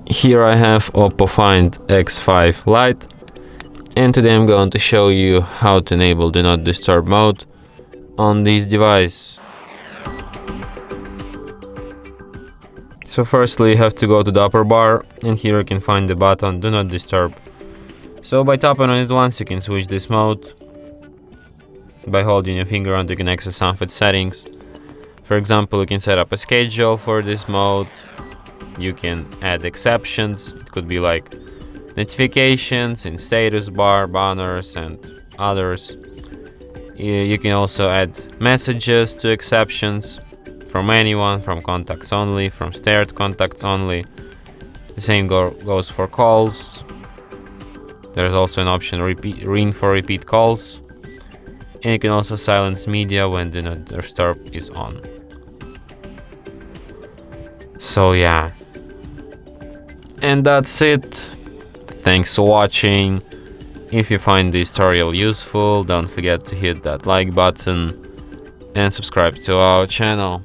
Here I have OPPO Find X5 Lite, and today I'm going to show you how to enable Do Not Disturb mode on this device. So firstly you have to go to the upper bar, and here you can find the button Do Not Disturb. So by tapping on it once you can switch this mode. By holding your finger on it you can access some of its settings. For example, you can set up a schedule for this mode. You can add exceptions. It could be like notifications in status bar, banners and others. You can also add messages to exceptions from anyone, from contacts only, from shared contacts only. The same goes for calls. There's also an option ring for repeat calls. And you can also silence media when Do Not Disturb is on. So yeah. And that's it. Thanks for watching. If you find this tutorial useful, don't forget to hit that like button and subscribe to our channel.